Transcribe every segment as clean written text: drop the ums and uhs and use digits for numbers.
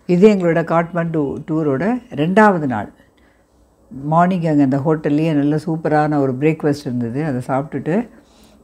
இது எங்களோட காட்மாண்டு டூரோட 2வது நாள். மார்னிங் அங்கே அந்த ஹோட்டல்லையே நல்ல சூப்பரான ஒரு பிரேக்ஃபாஸ்ட் இருந்தது. அதை சாப்பிட்டுட்டு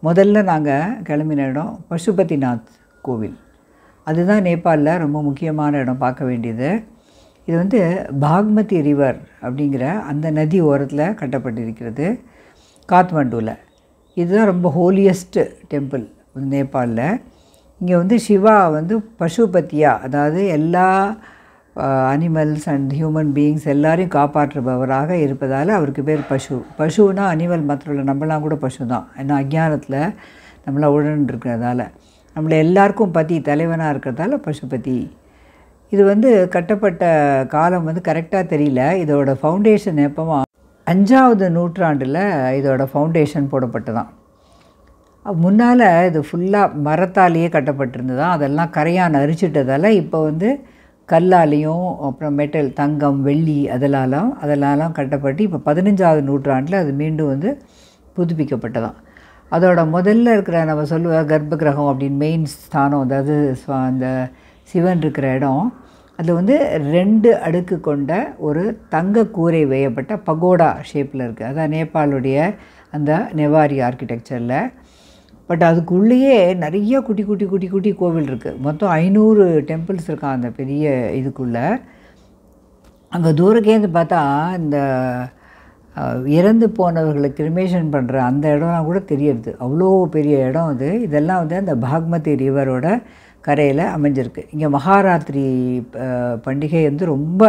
முதல்ல நாங்கள் கிளம்பின இடம் பசுபதிநாத் கோவில். அதுதான் நேபாளில் ரொம்ப முக்கியமான இடம், பார்க்க வேண்டியது. இது வந்து பாக்மதி ரிவர் அப்படிங்கிற அந்த நதி ஓரத்தில் கட்டப்பட்டிருக்கிறது காத்மண்டுவில். இதுதான் ரொம்ப ஹோலியஸ்ட் டெம்பிள் நேபாளில். இங்கே வந்து சிவா வந்து பசுபதியா, அதாவது எல்லா அனிமல்ஸ் அண்ட் ஹியூமன் பீயிங்ஸ் எல்லாரையும் காப்பாற்றுபவராக இருப்பதால் அவருக்கு பேர் பசு. பசுனா அனிமல் மாத்திரம் இல்லை, நம்மளாம் கூட பசு தான். ஏன்னா அஜ்ஞானத்தில் நம்மளாம் உடன் இருக்கிறதால, நம்மளை எல்லாருக்கும் பதி தலைவனாக இருக்கிறதால பசுபதி. இது வந்து கட்டப்பட்ட காலம் வந்து கரெக்டாக தெரியல. இதோட ஃபவுண்டேஷன் எப்போமா 5வது நூற்றாண்டில் இதோட ஃபவுண்டேஷன் போடப்பட்டதான். முன்னால் இது ஃபுல்லாக மரத்தாலேயே கட்டப்பட்டிருந்ததான். அதெல்லாம் கரையான் அரிச்சிட்டதால் இப்போ வந்து கல்லாலேயும் அப்புறம் மெட்டல், தங்கம், வெள்ளி அதெல்லாம் கட்டப்பட்டு இப்போ 15வது நூற்றாண்டில் அது மீண்டும் வந்து புதுப்பிக்கப்பட்டதான். அதோட முதல்ல இருக்கிற நம்ம சொல்லுவ கர்ப்ப கிரகம் அப்படின்னு மெயின் ஸ்தானம், அதாவது அந்த சிவன் இருக்கிற இடம், அதில் வந்து 2 அடுக்கு கொண்ட ஒரு தங்க கூரை வேயப்பட்ட பகோடா ஷேப்பில் இருக்குது. அதான் நேபாளுடைய அந்த நெவாரி ஆர்கிடெக்சரில். பட் அதுக்குள்ளேயே நிறைய குட்டி குட்டி குட்டி குட்டி கோவில் இருக்குது. மொத்தம் 500 டெம்பிள்ஸ் இருக்கான் அந்த பெரிய இதுக்குள்ளே. அங்கே தூரக்கேந்து பார்த்தா இந்த இறந்து போனவர்களை கிரிமேஷன் பண்ணுற அந்த இடம்லாம் கூட தெரியுது. அவ்வளோ பெரிய இடம் அது. இதெல்லாம் வந்து அந்த பாக்மதி ரிவரோட கரையில் அமைஞ்சிருக்கு. இங்கே மகாராத்திரி பண்டிகை வந்து ரொம்ப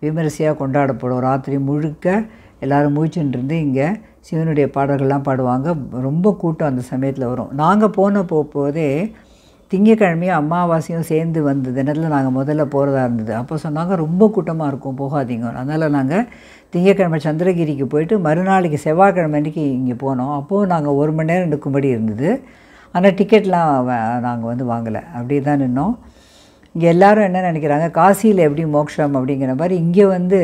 விமரிசையாக கொண்டாடப்படும். ராத்திரி முழுக்க எல்லோரும் முழிச்சுட்டு இங்கே சிவனுடைய பாடல்கள்லாம் பாடுவாங்க. ரொம்ப கூட்டம் அந்த சமயத்தில் வரும். நாங்கள் போதே திங்கக்கிழமையும் அமாவாசையும் சேர்ந்து வந்த தினத்தில் நாங்கள் முதல்ல போகிறதா இருந்தது. அப்போ சொன்னாங்க ரொம்ப கூட்டமாக இருக்கும், போகாதீங்க. அதனால் நாங்கள் திங்கக்கிழமை சந்திரகிரிக்கு போயிட்டு மறுநாளைக்கு செவ்வாய்க்கிழமை அன்றைக்கி இங்கே போனோம். அப்போது நாங்கள் 1 மணி நேரம் நிற்கும்படி இருந்தது. ஆனால் டிக்கெட்லாம் நாங்கள் வந்து வாங்கலை, அப்படியே தான் நின்னோம். இங்கே எல்லோரும் என்ன நினைக்கிறாங்க, காசியில் எப்படி மோட்சம் அப்படிங்கிற மாதிரி இங்கே வந்து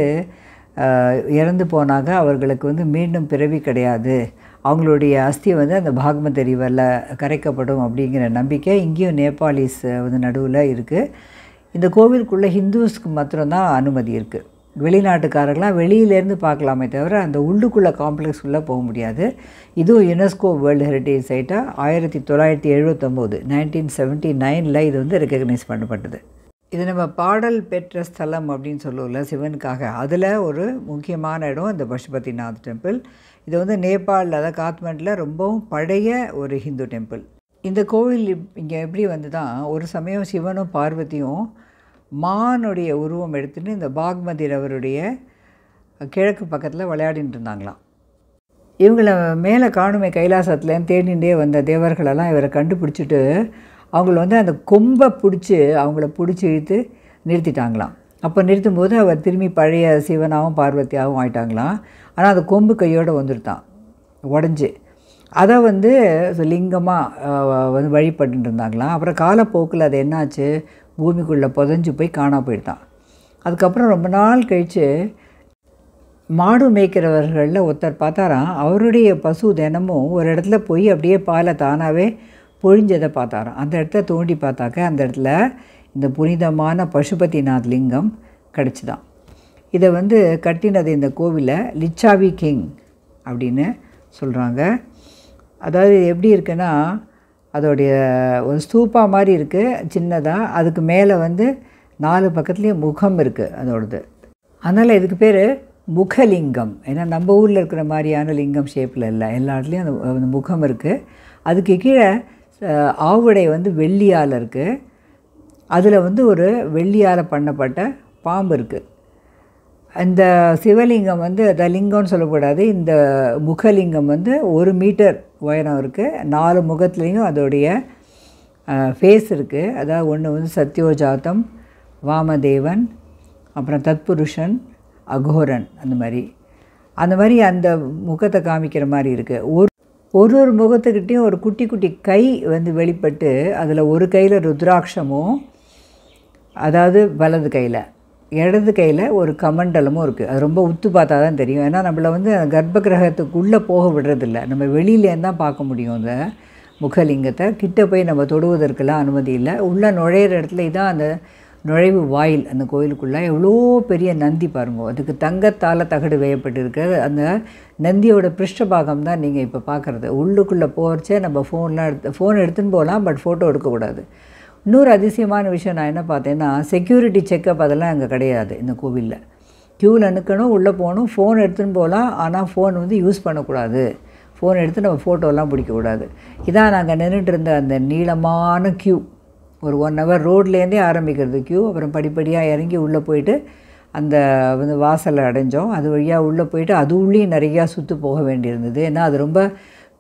இறந்து போனாங்க அவர்களுக்கு வந்து மீண்டும் பிறவி கிடையாது, அவங்களுடைய அஸ்தி வந்து அந்த பாக்மதி ரிவரில் கரைக்கப்படும் அப்படிங்கிற நம்பிக்கை இங்கேயும் நேபாளிஸ் வந்து நடுவில் இருக்குது. இந்த கோவிலுக்குள்ளே ஹிந்துஸ்க்கு மாத்திரம்தான் அனுமதி இருக்குது. வெளிநாட்டுக்காரர்களாம் வெளியிலேருந்து பார்க்கலாமே தவிர அந்த உள்ளுக்குள்ளே காம்ப்ளெக்ஸ்குள்ளே போக முடியாது. இதுவும் யுனெஸ்கோ வேர்ல்டு ஹெரிட்டேஜ் சைட்டாக 1979 1979 இது வந்து ரெக்கக்னைஸ் பண்ணப்பட்டது. இது நம்ம பாடல் பெற்ற ஸ்தலம் அப்படின்னு சொல்லுவோம்ல சிவனுக்காக, அதில் ஒரு முக்கியமான இடம் இந்த பசுபதிநாத் டெம்பிள். இது வந்து நேபாளில், அதாவது காத்மண்டில் ரொம்பவும் பழைய ஒரு ஹிந்து டெம்பிள். இந்த கோவில் இங்கே எப்படி வந்து தான் ஒரு சமயம் சிவனும் பார்வதியும் மானுடைய உருவம் எடுத்துகிட்டு இந்த பாக்மதி ரிவருடைய கிழக்கு பக்கத்தில் விளையாடிட்டு இருந்தாங்களாம். இவங்கள மேலே காணுமே கைலாசத்துலேருந்து தேடிகிட்டே வந்த தேவர்களெல்லாம் இவரை கண்டுபிடிச்சிட்டு அவங்கள வந்து அந்த கொம்பை அவங்கள பிடிச்சி இழுத்து நிறுத்திட்டாங்களாம். அப்போ நிறுத்தும்போது அவர் திரும்பி பழைய சிவனாகவும் பார்வதியாகவும் ஆயிட்டாங்களாம். ஆனால் அந்த கொம்பு கையோடு வந்துருத்தான் உடஞ்சி. அதை வந்து லிங்கமாக வந்து வழிபட்டு இருந்தாங்களாம். அப்புறம் காலப்போக்கில் அது என்னாச்சு, பூமிக்குள்ளே புதஞ்சு போய் காணா போயிட்டான். அதுக்கப்புறம் ரொம்ப நாள் கழித்து மாடு மேய்க்கிறவர்களில் ஒருத்தர் பார்த்தாராம், அவருடைய பசு தினமும் ஒரு இடத்துல போய் அப்படியே பாலை தானாகவே பொழிஞ்சதை பார்த்தாராம். அந்த இடத்த தோண்டி பார்த்தாக்க அந்த இடத்துல இந்த புனிதமான பசுபதிநாத் லிங்கம் கிடச்சிதான். இதை வந்து கட்டினது இந்த கோவிலை லிச்சாவி கிங் அப்படின்னு சொல்கிறாங்க. அதாவது எப்படி இருக்குன்னா, அதோடைய ஒரு ஸ்தூப்பா மாதிரி இருக்குது சின்னதாக. அதுக்கு மேலே வந்து 4 பக்கத்துலேயும் முகம் இருக்குது அதோடது. அதனால் இதுக்கு பேர் முகலிங்கம். ஏன்னா நம்ம ஊரில் இருக்கிற மாதிரியான லிங்கம் ஷேப்பில் இல்லை, எல்லா இடத்துலையும் அந்த முகம் இருக்குது. அதுக்கு கீழே ஆவுடை வந்து வெள்ளியால் இருக்குது. அதில் வந்து ஒரு வெள்ளியால் பண்ணப்பட்ட பாம்பு இருக்குது. இந்த சிவலிங்கம் வந்து அந்த லிங்கம்னு சொல்லக்கூடாது, இந்த முகலிங்கம் வந்து 1 மீட்டர் உயரம் இருக்குது. 4 முகத்துலேயும் அதோடைய ஃபேஸ் இருக்குது. அதாவது ஒன்று வந்து சத்யோஜாத்தம், வாமதேவன், அப்புறம் தத்புருஷன், அகோரன், அந்த மாதிரி அந்த முகத்தை காமிக்கிற மாதிரி இருக்குது. ஒரு முகத்துக்கிட்டேயும் ஒரு குட்டி குட்டி கை வந்து வெளிப்பட்டு அதில் ஒரு கையில் ருத்ராட்சமும், அதாவது வலது கையில், இடது கையில் ஒரு கமண்டலமும் இருக்குது. அது ரொம்ப உத்து பார்த்தா தான் தெரியும். ஏன்னா நம்மளை வந்து கர்ப்ப கிரகத்துக்குள்ளே போக விடுறதில்ல, நம்ம வெளியிலேருந்து தான் பார்க்க முடியும். அந்த முகலிங்கத்தை கிட்ட போய் நம்ம தொடுவதற்கெல்லாம் அனுமதி இல்லை. உள்ளே நுழையிற இடத்துல இதான் அந்த நுழைவு வாயில் அந்த கோயிலுக்குள்ளே எவ்வளோ பெரிய நந்தி பாருங்க. அதுக்கு தங்கத்தால் தகடு வேயப்பட்டிருக்கிறது. அந்த நந்தியோட பிருஷ்டபாகம் தான் நீங்கள் இப்போ பார்க்குறது. உள்ளுக்குள்ளே போகிறச்சே நம்ம ஃபோன் எடுத்துன்னு போகலாம், பட் ஃபோட்டோ எடுக்கக்கூடாது. இன்னொரு அதிசயமான விஷயம் நான் என்ன பார்த்தேன்னா, செக்யூரிட்டி செக்கப் அதெல்லாம் அங்கே கிடையாது இந்த கோவிலில். க்யூவில் நிற்கணும், உள்ளே போகணும், ஃபோன் எடுத்துன்னு போகலாம், ஆனால் ஃபோன் வந்து யூஸ் பண்ணக்கூடாது. ஃபோன் எடுத்து நம்ம ஃபோட்டோலாம் பிடிக்கக்கூடாது. இதான் நாங்கள் நின்றுட்டு இருந்த அந்த நீளமான க்யூ. ஒரு 1 hour ரோட்லேருந்தே ஆரம்பிக்கிறது க்யூ. அப்புறம் படிப்படியாக இறங்கி உள்ளே போயிட்டு அந்த வந்து வாசலை அடைஞ்சோம். அது வழியாக உள்ளே போயிட்டு அது உள்ளேயும் நிறையா சுற்று போக வேண்டியிருந்தது. ஏன்னா அது ரொம்ப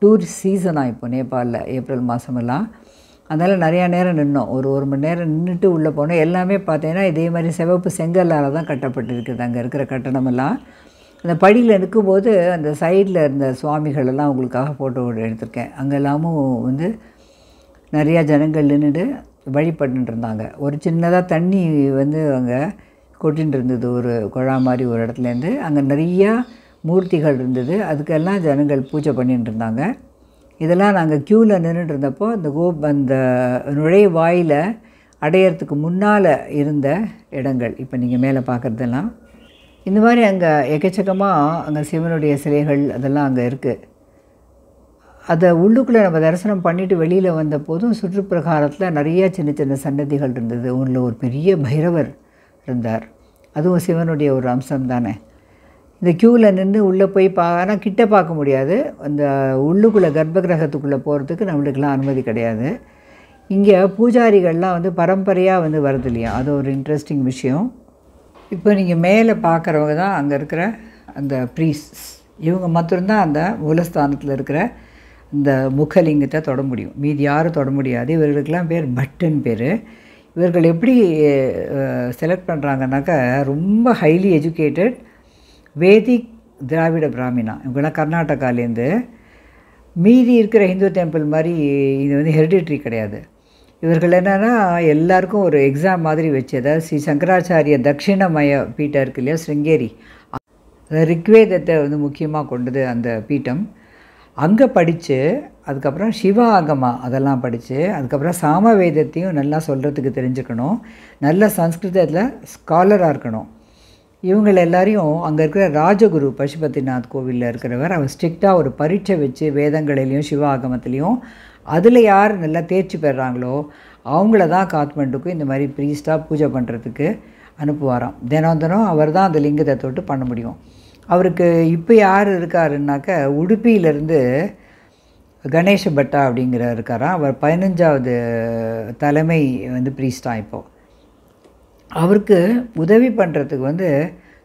டூரிஸ்ட் சீசனாக இப்போ நேபாளில் ஏப்ரல் மாதமெல்லாம். அதனால் நிறையா நேரம் நின்னோம். ஒரு மணி நேரம் நின்றுட்டு உள்ளே போனோம். எல்லாமே பார்த்தீங்கன்னா இதே மாதிரி சிவப்பு செங்கல்லால் தான் கட்டப்பட்டிருக்குது அங்கே இருக்கிற கட்டணமெல்லாம். அந்த படியில் நிற்கும்போது அந்த சைடில் இருந்த சுவாமிகளெல்லாம் உங்களுக்காக ஃபோட்டோ எடுத்திருக்கேன். அங்கெல்லாமும் வந்து நிறையா ஜனங்கள் நின்றுட்டு வழிபட்டுட்டு இருந்தாங்க. ஒரு சின்னதாக தண்ணி வந்து அங்கே கொட்டின்னு இருந்தது, ஒரு குழா மாதிரி ஒரு இடத்துலேருந்து. அங்கே நிறையா மூர்த்திகள் இருந்தது, அதுக்கெல்லாம் ஜனங்கள் பூஜை பண்ணிட்டு இருந்தாங்க. இதெல்லாம் நாங்கள் க்யூவில் நின்றுட்டு இருந்தப்போ அந்த நுழைவாயில் அடையிறதுக்கு முன்னால் இருந்த இடங்கள் இப்போ நீங்கள் மேலே பார்க்குறதெல்லாம். இந்த மாதிரி அங்கே எக்கச்சக்கமாக அங்கே சிவனுடைய சிலைகள் அதெல்லாம் அங்கே இருக்குது. அதை உள்ளுக்குள்ளே நம்ம தரிசனம் பண்ணிவிட்டு வெளியில் வந்த போதும் சுற்றுப்பிரகாரத்தில் நிறைய சின்ன சின்ன சன்னதிகள் இருந்தது. ஒன்றில் ஒரு பெரிய பைரவர் இருந்தார். அதுவும் சிவனுடைய ஒரு அம்சம் தானே. இந்த க்யூவில் நின்று உள்ளே போய் ஆனால் கிட்ட பார்க்க முடியாது. அந்த உள்ளுக்குள்ளே கர்ப்பகிரகத்துக்குள்ளே போகிறதுக்கு நம்மளுக்கெல்லாம் அனுமதி கிடையாது. இங்கே பூஜாரிகள்லாம் வந்து பரம்பரையாக வந்து வருது இல்லையா, அது ஒரு இன்ட்ரெஸ்டிங் விஷயம். இப்போ நீங்கள் மேலே பார்க்குறவங்க தான் அங்கே இருக்கிற அந்த ப்ரீஸ்ட்ஸ். இவங்க மாத்திரம்தான் அந்த மூலஸ்தானத்தில் இருக்கிற இந்த முகலிங்கத்தை தொட முடியும், மீதி யாரும் தொட முடியாது. இவர்களுக்கெல்லாம் பேர் பட்டுன்னு பேர். இவர்கள் எப்படி செலக்ட் பண்ணுறாங்கனாக்கா, ரொம்ப ஹைலி எஜுகேட்டட் வேதிக் திராவிட பிராமினா. இவங்கெல்லாம் கர்நாடகாலேருந்து. மீதி இருக்கிற ஹிந்து டெம்பிள் மாதிரி இது வந்து ஹெரிடிட்ரி கிடையாது. இவர்கள் என்னென்னா எல்லாருக்கும் ஒரு எக்ஸாம் மாதிரி வச்சு, அதாவது ஸ்ரீ சங்கராச்சாரிய தட்சிணமய பீட்டம் இருக்கு இல்லையா, ஸ்ருங்கேரி, ரிக்வேதத்தை வந்து முக்கியமாக கொண்டது அந்த பீட்டம். அங்கே படித்து அதுக்கப்புறம் சிவ ஆகமா அதெல்லாம் படித்து அதுக்கப்புறம் சாமவேதத்தையும் நல்லா சொல்கிறதுக்கு தெரிஞ்சுக்கணும். நல்ல சம்ஸ்கிருதத்தில் ஸ்காலராக இருக்கணும். இவங்களை எல்லாரையும் அங்கே இருக்கிற ராஜகுரு பசுபதிநாத் கோவிலில் இருக்கிறவர், அவர் ஸ்ட்ரிக்டாக ஒரு பரீட்சை வச்சு வேதங்களிலையும் சிவ ஆகமத்துலேயும் அதில் யார் நல்லா தேர்ச்சி பெறுறாங்களோ அவங்கள தான் காத்மண்டுக்கும் இந்த மாதிரி ப்ரீஸ்டாக பூஜை பண்ணுறதுக்கு அனுப்புவாராம். தினம் அவர் தான் அந்த லிங்கத்தை தொட்டு பண்ண முடியும். அவருக்கு இப்போ யார் இருக்காருன்னாக்க, உடுப்பியிலேருந்து கணேஷ பட்டா அப்படிங்கிற இருக்காராம். அவர் 15வது தலைமை வந்து ப்ரீஸ்டாக இப்போது. அவருக்கு உதவி பண்ணுறதுக்கு வந்து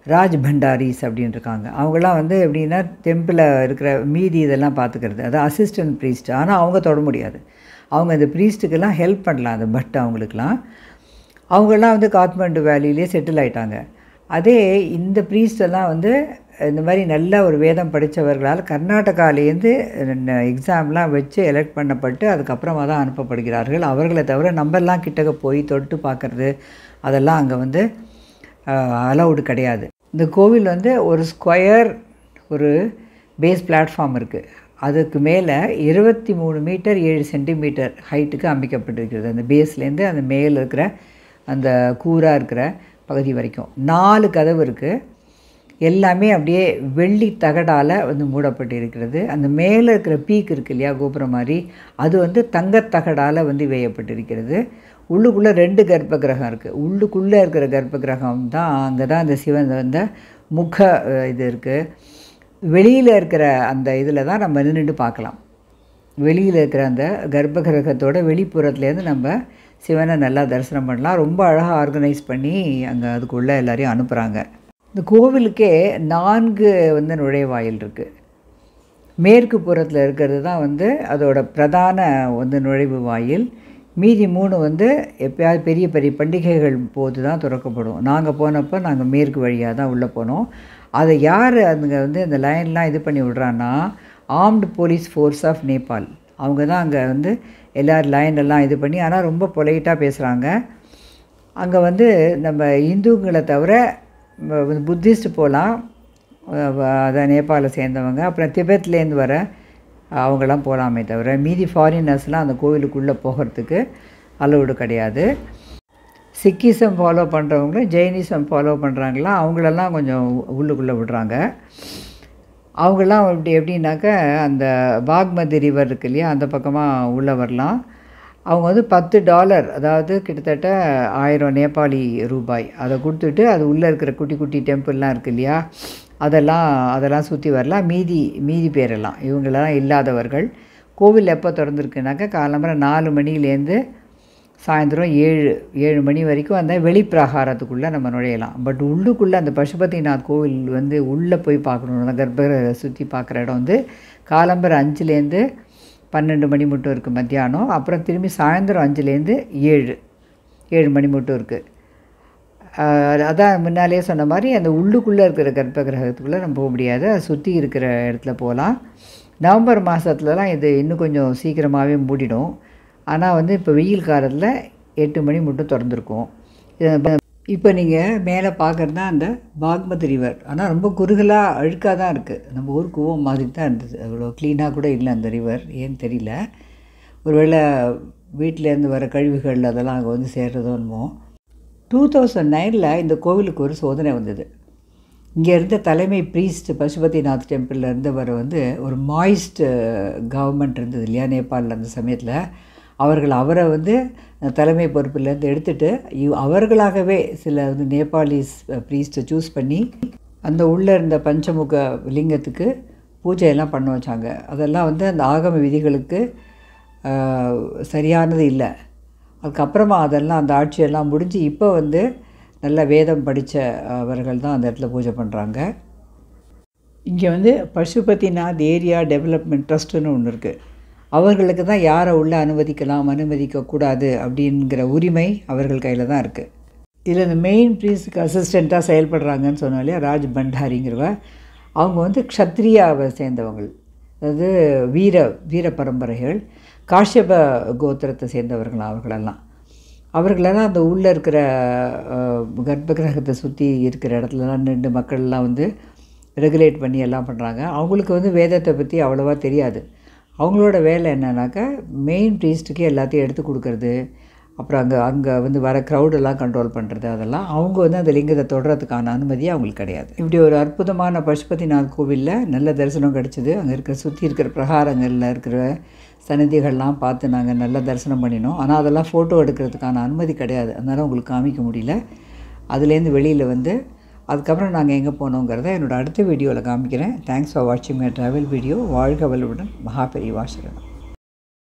ராஜ் பண்டாரிஸ் அப்படின்னு இருக்காங்க. அவங்களாம் வந்து எப்படின்னா டெம்பிளில் இருக்கிற மீதி இதெல்லாம் பார்த்துக்கிறது, அது அசிஸ்டன்ட் ப்ரீஸ்ட். ஆனால் அவங்க தொட முடியாது. அவங்க இந்த ப்ரீஸ்ட்டுக்கெல்லாம் ஹெல்ப் பண்ணலாம், அந்த பட் அவங்களுக்கெல்லாம். அவங்களாம் வந்து காத்மண்டு வேலியிலே செட்டில் ஆகிட்டாங்க. அதே இந்த ப்ரீஸ்டெல்லாம் வந்து இந்த மாதிரி நல்ல ஒரு வேதம் படித்தவர்களால் கர்நாடகாலேருந்து எக்ஸாம்லாம் வச்சு எலெக்ட் பண்ணப்பட்டு அதுக்கப்புறமா தான் அனுப்பப்படுகிறார்கள். அவர்களை தவிர நம்மெல்லாம் கிட்டக்க போய் தொட்டு பார்க்குறது அதெல்லாம் அங்கே வந்து அலௌடு கிடையாது. இந்த கோவில் வந்து ஒரு ஸ்கொயர் ஒரு பேஸ் பிளாட்ஃபார்ம் இருக்குது. அதுக்கு மேலே 23 மீட்டர் 7 சென்டிமீட்டர் ஹைட்டுக்கு அமைக்கப்பட்டிருக்கிறது. அந்த பேஸ்லேருந்து அந்த மேலே இருக்கிற அந்த கூராக இருக்கிற பகுதி வரைக்கும் 4 கதவு இருக்குது. எல்லாமே அப்படியே வெள்ளி தகடால் வந்து மூடப்பட்டு இருக்கிறது. அந்த மேலே இருக்கிற பீக் இருக்குது இல்லையா, கோபுரம் மாதிரி, அது வந்து தங்கத்தகடால் வந்து வேயப்பட்டிருக்கிறது. உள்ளுக்குள்ளே 2 கர்ப்ப கிரகம் இருக்குது. உள்ளுக்குள்ளே இருக்கிற கர்ப்ப கிரகம் தான் அங்கே தான் அந்த சிவன் வந்த முக இது இருக்குது. வெளியில் இருக்கிற அந்த இதில் தான் நம்ம நின்றுட்டு பார்க்கலாம். வெளியில் இருக்கிற அந்த கர்ப்ப கிரகத்தோட வெளிப்புறத்துலேருந்து நம்ம சிவனை நல்லா தரிசனம் பண்ணலாம். ரொம்ப அழகாக ஆர்கனைஸ் பண்ணி அங்கே அதுக்குள்ளே எல்லாரையும் அனுப்புகிறாங்க. இந்த கோவிலுக்கே 4 வந்து நுழைவாயில் இருக்குது. மேற்கு புறத்தில் இருக்கிறது தான் வந்து அதோட பிரதான வந்து நுழைவு வாயில். மீதி 3 வந்து எப்போயாவது பெரிய பெரிய பண்டிகைகள் போது தான் திறக்கப்படும். நாங்கள் போனப்போ நாங்கள் மேற்கு வழியாக தான் உள்ளே போனோம். அதை யார் அங்கே வந்து அந்த லைன்லாம் இது பண்ணி விட்றான்னா, armed police force of Nepal. அவங்க தான் அங்கே வந்து எல்லோரும் லைனெல்லாம் இது பண்ணி, ஆனால் ரொம்ப பொலைட்டாக பேசுகிறாங்க. அங்கே வந்து நம்ம இந்துக்களை தவிர புத்திஸ்ட் போகலாம், அதை நேபாளை சேர்ந்தவங்க, அப்புறம் திபெத்லேருந்து வர அவங்களாம் போகலாமே தவிர மீதி ஃபாரினர்ஸ்லாம் அந்த கோவிலுக்குள்ளே போகிறதுக்கு அலோடு கிடையாது. சிக்கிசம் ஃபாலோ பண்ணுறவங்களும் ஜெயினிசம் ஃபாலோ பண்ணுறாங்களா அவங்களெல்லாம் கொஞ்சம் உள்ளுக்குள்ளே விடுறாங்க. அவங்களாம் எப்படின்னாக்கா அந்த பாக்மதி ரிவர் இருக்கு இல்லையா, அந்த பக்கமாக உள்ளே வரலாம். அவங்க வந்து $10, அதாவது கிட்டத்தட்ட 1000 நேபாளி ரூபாய் அதை கொடுத்துட்டு அது உள்ளே இருக்கிற குட்டி குட்டி டெம்பிள்லாம் இருக்குது இல்லையா, அதெல்லாம் சுற்றி வரலாம். மீதி பேரெல்லாம் இவங்களெல்லாம் இல்லாதவர்கள். கோவில் எப்போ திறந்துருக்குனாக்கா காலம்பரை 4 மணிலேருந்து சாயந்தரம் 7 மணி வரைக்கும் அந்த வெளிப்பிரகாரத்துக்குள்ளே நம்ம நுழையலாம். பட் உள்ளுக்குள்ளே அந்த பசுபதிநாத் கோவில் வந்து உள்ளே போய் பார்க்கணும், அந்த கர்ப்பகிரகத்தை சுற்றி பார்க்குற இடம் வந்து காலம்பரை 5லேருந்து 12 மணி மட்டும் இருக்குது மத்தியானம். அப்புறம் திரும்பி சாயந்தரம் 5லேருந்து 7 மணி மட்டும் இருக்குது. அதான் முன்னாலே சொன்ன மாதிரி அந்த உள்ளுக்குள்ளே இருக்கிற கர்ப்பகிரகத்துக்குள்ளே நம்ம போக முடியாது, அதை சுற்றி இருக்கிற இடத்துல போகலாம். நவம்பர் மாதத்துலலாம் இது இன்னும் கொஞ்சம் சீக்கிரமாகவே மூடிடும். ஆனால் வந்து இப்போ வெயில் காலத்தில் 8 மணி மட்டும் திறந்துருக்கும். இப்போ நீங்கள் மேலே பார்க்குறது தான் அந்த பாக்மதி ரிவர். ஆனால் ரொம்ப குறுகலாக அழுக்காக தான் இருக்குது. நம்ம ஊர் கூவம் மாதிரி தான் இருந்தது, அவ்வளோ க்ளீனாக கூட இல்லை அந்த ரிவர். ஏன்னு தெரியல, ஒருவேளை வீட்டிலேருந்து வர கழிவுகள் அதெல்லாம் அங்கே வந்து சேர்றதோ என்னமோ. 2009 இந்த கோவிலுக்கு ஒரு சோதனை வந்தது. இங்கே இருந்த தலைமை ப்ரீஸ்ட் பசுபதிநாத் டெம்பிளில் இருந்தவர் வந்து ஒரு மாய்ஸ்ட் கவர்மெண்ட் இருந்தது இல்லையா நேபாளில் அந்த சமயத்தில், அவரை வந்து தலைமை பொறுப்பிலேருந்து எடுத்துகிட்டு அவர்களாகவே சில வந்து நேபாளிஸ் ப்ரீஸ்ட்டை சூஸ் பண்ணி அந்த உள்ளே இருந்த பஞ்சமுக லிங்கத்துக்கு பூஜையெல்லாம் பண்ண வச்சாங்க. அதெல்லாம் வந்து அந்த ஆகம விதிகளுக்கு சரியானது இல்லை. அதுக்கப்புறமா அதெல்லாம் அந்த ஆட்சியெல்லாம் முடிஞ்சு இப்போ வந்து நல்ல வேதம் படித்த அவர்கள் தான் அந்த இடத்துல பூஜை பண்ணுறாங்க. இங்கே வந்து பசுபதிநாத் ஏரியா டெவலப்மெண்ட் ட்ரஸ்ட்டுன்னு ஒன்று இருக்குது. அவர்களுக்கு தான் யாரை உள்ளே அனுமதிக்கலாம் அனுமதிக்கக்கூடாது அப்படிங்கிற உரிமை அவர்கள் கையில் தான் இருக்குது. இதில் இந்த மெயின் ப்ரீஸ்டுக்கு அசிஸ்டண்ட்டாக செயல்படுறாங்கன்னு சொன்னாலே ராஜ் பண்டாரிங்கிறவ, அவங்க வந்து க்ஷத்ரியாவை சேர்ந்தவங்க, அதாவது வீர பரம்பரைகள், காஷ்யப கோத்திரத்தை சேர்ந்தவர்கள் அவர்களெல்லாம் அந்த உள்ளே இருக்கிற கர்ப்பகிரகத்தை சுற்றி இருக்கிற இடத்துலலாம் நின்று மக்கள்லாம் வந்து ரெகுலேட் பண்ணி எல்லாம் பண்ணுறாங்க. அவங்களுக்கு வந்து வேதத்தை பற்றி அவ்வளோவா தெரியாது. அவங்களோட வேலை என்னன்னாக்கா மெயின் ப்ரீஸ்ட்டுக்கு எல்லாத்தையும் எடுத்து கொடுக்கறது, அப்புறம் அங்கே வந்து வர க்ரௌடெல்லாம் கண்ட்ரோல் பண்ணுறது, அதெல்லாம் அவங்க வந்து அந்த லிங்கத்தை தொடுறதுக்கான அனுமதி அவங்களுக்கு கிடையாது. இப்படி ஒரு அற்புதமான பசுபதிநாத் கோவிலில் நல்ல தரிசனம் கிடச்சிது. அங்கே இருக்கிற சுற்றி இருக்கிற பிரகாரங்களில் இருக்கிற சன்னதிகள்லாம் பார்த்து நாங்கள் நல்லா தரிசனம் பண்ணினோம். ஆனால் அதெல்லாம் ஃபோட்டோ எடுக்கிறதுக்கான அனுமதி கிடையாது, அதனால் உங்களுக்கு காமிக்க முடியல. அதுலேருந்து வெளியில் வந்து அதுக்கப்புறம் நாங்கள் எங்கே போனோங்கிறத என்னோடய அடுத்த வீடியோவில் காமிக்கிறேன். தேங்க்ஸ் ஃபார் வாட்சிங் மை ட்ராவல் வீடியோ. வாழ்க வளமுடன். மகாபெரிவா சரணம்.